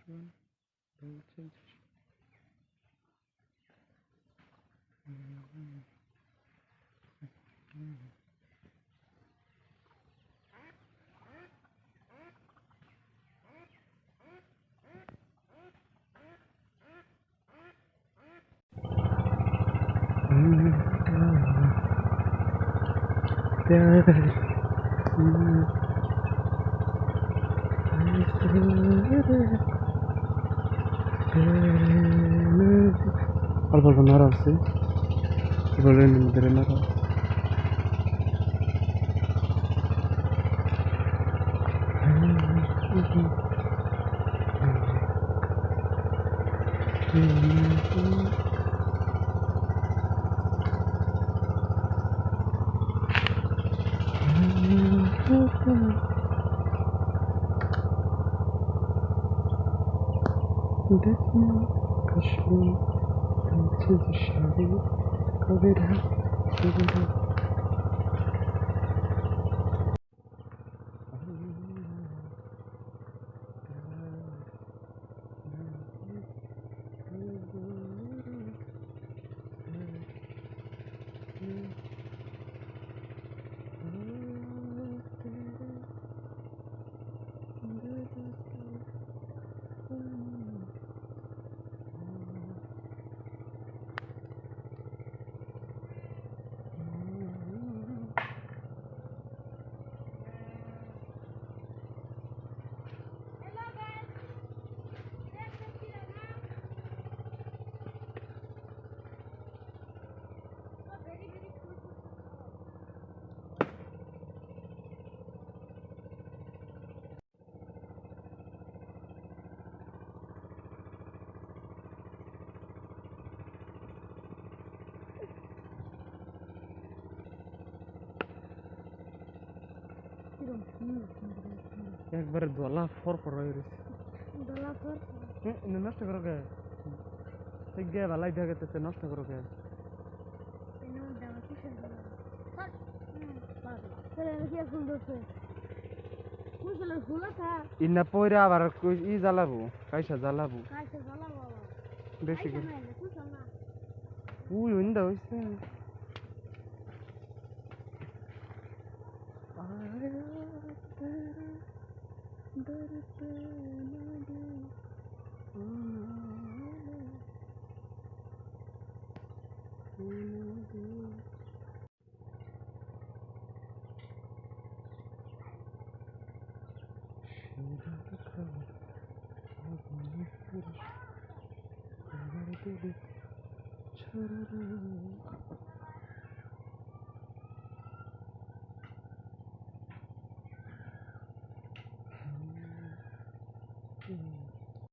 one. Don't change. অল্প অল্প নড়া আছে রোলের মধ্যে নড়া দেখনা কাশ্মীর হচ্ছে শাড়ি কবিরা কবিরা একবারে দলা ফর হয়ে রয়েছে নষ্ট করো গে গে ভালাই দেখাতেছে নষ্ট করো গে ইন্না পয়রা আবার ই জ্বালাবো কাইসা জ্বালাবো বেশি করে উই উইন্দা হইছে